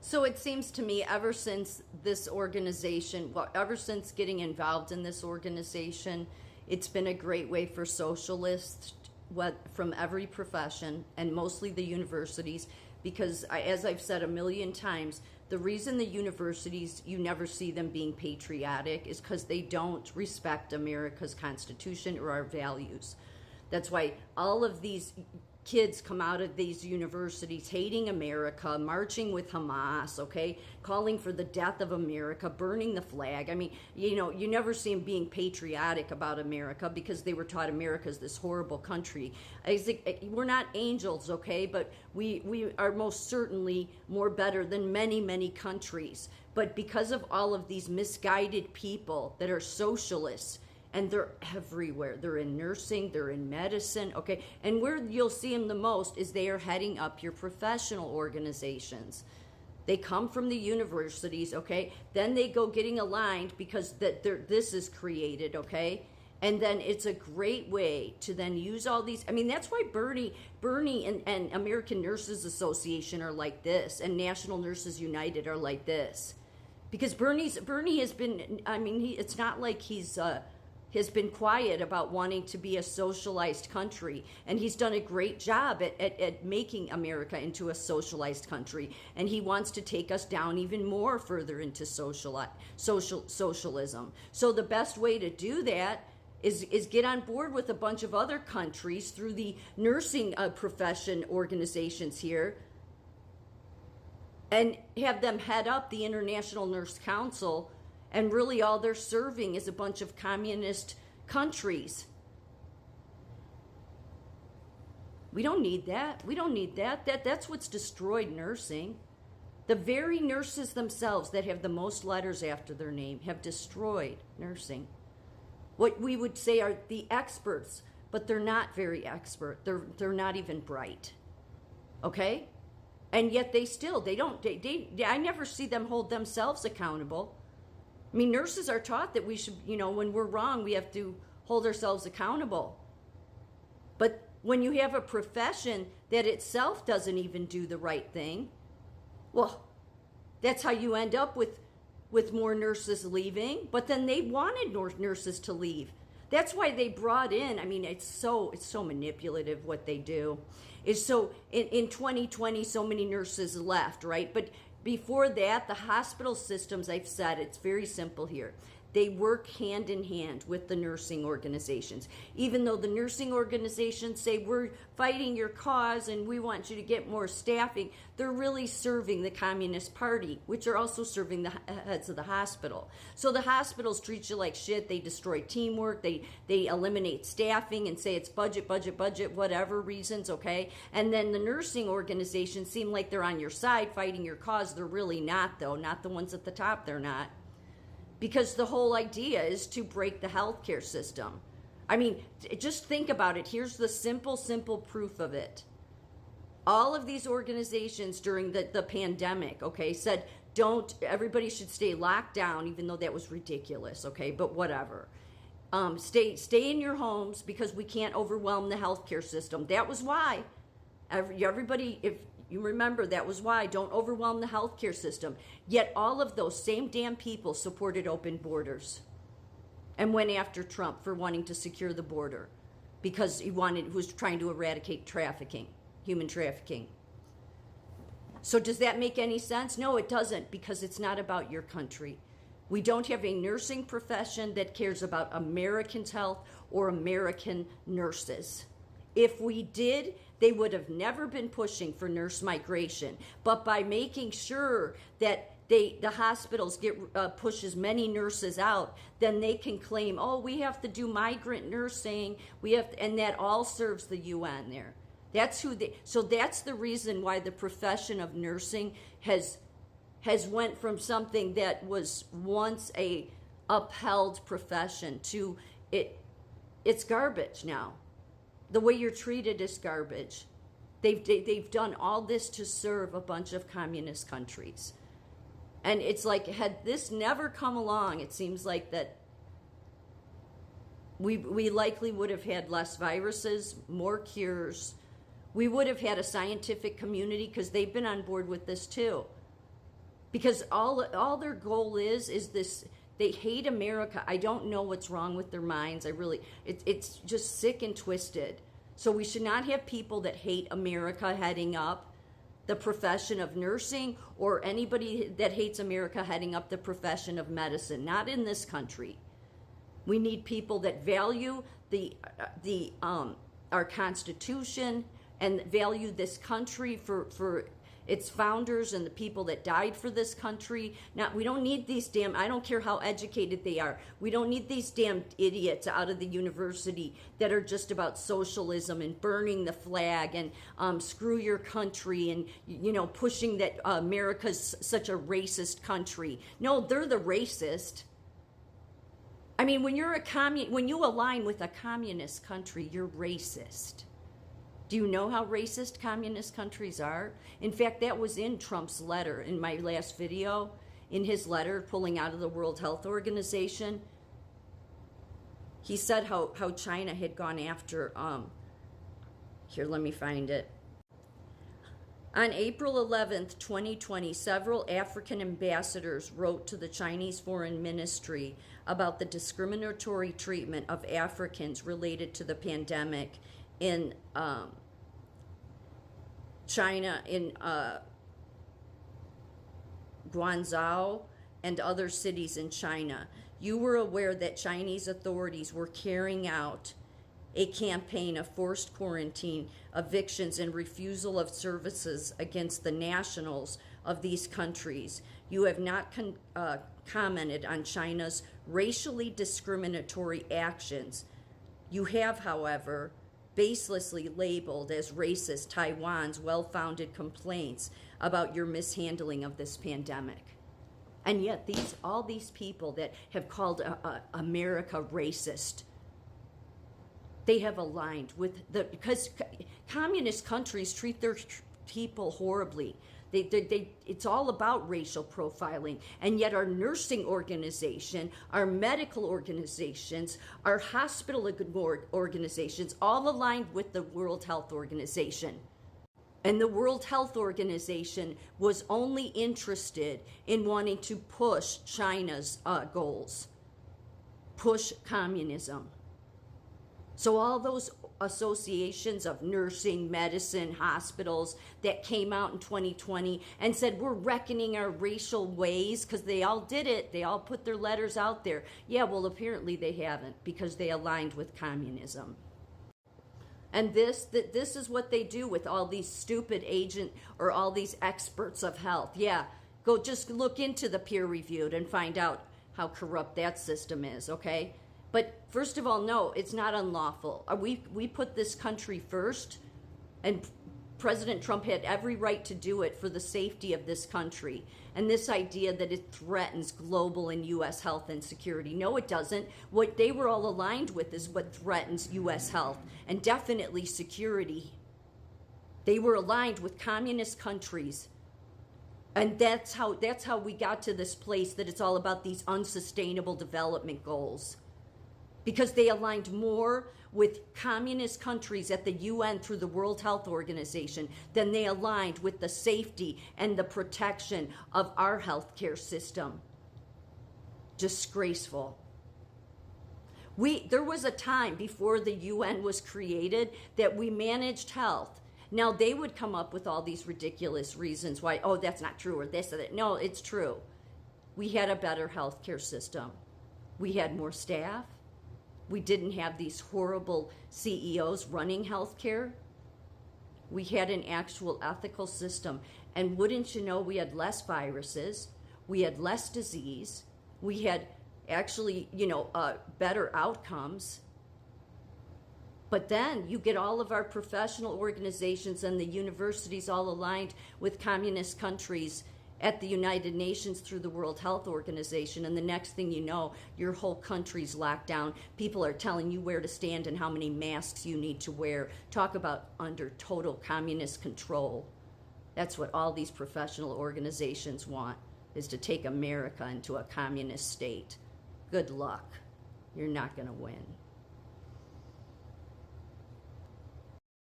So it seems to me ever since this organization, well, ever since getting involved in this organization, it's been a great way for socialists from every profession and mostly the universities, because as I've said a million times, the reason the universities, you never see them being patriotic is because they don't respect America's Constitution or our values. That's why all of these kids come out of these universities hating America, marching with Hamas, okay, calling for the death of America, burning the flag. I mean, you never see them being patriotic about America because they were taught America's this horrible country. We're not angels, okay, but we are most certainly more better than many, many countries. But because of all of these misguided people that are socialists, and they're everywhere. They're in nursing, they're in medicine, okay? And where you'll see them the most is they are heading up your professional organizations. They come from the universities, okay? Then they go getting aligned because this is created, okay? And then it's a great way to then use all these. I mean, that's why Bernie and American Nurses Association are like this, and National Nurses United are like this. Because Bernie has been, I mean, it's not like he's has been quiet about wanting to be a socialized country. And he's done a great job at making America into a socialized country. And he wants to take us down even more further into socialism. So the best way to do that is get on board with a bunch of other countries through the nursing profession organizations here and have them head up the International Nurse Council. And really all they're serving is a bunch of communist countries. We don't need that. We don't need that. That's what's destroyed nursing. The very nurses themselves that have the most letters after their name have destroyed nursing. What we would say are the experts, but they're not very expert. They're not even bright. Okay? And yet I never see them hold themselves accountable. I mean, nurses are taught that we should, when we're wrong, we have to hold ourselves accountable. But when you have a profession that itself doesn't even do the right thing, well, that's how you end up with more nurses leaving. But then they wanted nurses to leave. That's why they brought in, I mean, it's so manipulative what they do. Is so in 2020, so many nurses left, right? But before that, the hospital systems, I've said, it's very simple here. They work hand in hand with the nursing organizations. Even though the nursing organizations say, we're fighting your cause and we want you to get more staffing, they're really serving the Communist Party, which are also serving the heads of the hospital. So the hospitals treat you like shit. They destroy teamwork. They eliminate staffing and say it's budget, whatever reasons, okay? And then the nursing organizations seem like they're on your side fighting your cause. They're really not, though. Not the ones at the top, they're not. Because the whole idea is to break the healthcare system. I mean, just think about it. Here's the simple proof of it. All of these organizations during the pandemic, okay, said everybody should stay locked down, even though that was ridiculous, okay, but whatever. Stay in your homes because we can't overwhelm the healthcare system. That was why. Everybody, if you remember, that was why. Don't overwhelm the healthcare system. Yet all of those same damn people supported open borders and went after Trump for wanting to secure the border because he was trying to eradicate trafficking, human trafficking. So does that make any sense? No, it doesn't, because it's not about your country. We don't have a nursing profession that cares about Americans' health or American nurses. If we did, they would have never been pushing for nurse migration. But by making sure that the hospitals push as many nurses out, then they can claim, oh, we have to do migrant nursing. And that all serves the UN there. So that's the reason why the profession of nursing has went from something that was once a upheld profession to it's garbage now. The way you're treated is garbage. They've done all this to serve a bunch of communist countries. And it's like, had this never come along, it seems like that we likely would have had less viruses, more cures. We would have had a scientific community because they've been on board with this too. because all their goal is this. They hate America. I don't know what's wrong with their minds. It's just sick and twisted. So we should not have people that hate America heading up the profession of nursing, or anybody that hates America heading up the profession of medicine. Not in this country. We need people that value our Constitution and value this country for its founders and the people that died for this country. Now, we don't need these damn, I don't care how educated they are, we don't need these damn idiots out of the university that are just about socialism and burning the flag and screw your country and, you know, pushing that America's such a racist country. No, they're the racist. I mean, when you align with a communist country, you're racist. Do you know how racist communist countries are? In fact, that was in Trump's letter in my last video. In his letter pulling out of the World Health Organization, he said how China had gone after, here, let me find it. On April 11th, 2020, several African ambassadors wrote to the Chinese Foreign Ministry about the discriminatory treatment of Africans related to the pandemic in China, in Guangzhou and other cities in China. You were aware that Chinese authorities were carrying out a campaign of forced quarantine, evictions, and refusal of services against the nationals of these countries. You have not commented on China's racially discriminatory actions. You have, however, baselessly labeled as racist Taiwan's well-founded complaints about your mishandling of this pandemic. And yet all these people that have called America racist, they have aligned with because communist countries treat their people horribly. It's all about racial profiling, and yet our nursing organization, our medical organizations, our hospital organizations, all aligned with the World Health Organization. And the World Health Organization was only interested in wanting to push China's goals, push communism. So all those associations of nursing, medicine, hospitals that came out in 2020 and said, we're reckoning our racial ways, because they all did it. They all put their letters out there. Yeah, well, apparently they haven't, because they aligned with communism. And this is what they do with all these stupid or all these experts of health. Yeah, go just look into the peer-reviewed and find out how corrupt that system is, okay? But first of all, no, it's not unlawful. We put this country first, and President Trump had every right to do it for the safety of this country. And this idea that it threatens global and U.S. health and security. No, it doesn't. What they were all aligned with is what threatens U.S. health and definitely security. They were aligned with communist countries. And that's how we got to this place that it's all about these unsustainable development goals. Because they aligned more with communist countries at the UN through the World Health Organization than they aligned with the safety and the protection of our healthcare system. Disgraceful. There was a time before the UN was created that we managed health. Now they would come up with all these ridiculous reasons why, oh, that's not true, or this or that. No, it's true. We had a better healthcare system. We had more staff. We didn't have these horrible CEOs running healthcare. We had an actual ethical system. And wouldn't you know, we had less viruses. We had less disease. We had actually, better outcomes. But then you get all of our professional organizations and the universities all aligned with communist countries at the United Nations through the World Health Organization, and the next thing you know, your whole country's locked down. People are telling you where to stand and how many masks you need to wear. Talk about under total communist control. That's what all these professional organizations want, is to take America into a communist state. Good luck. You're not going to win.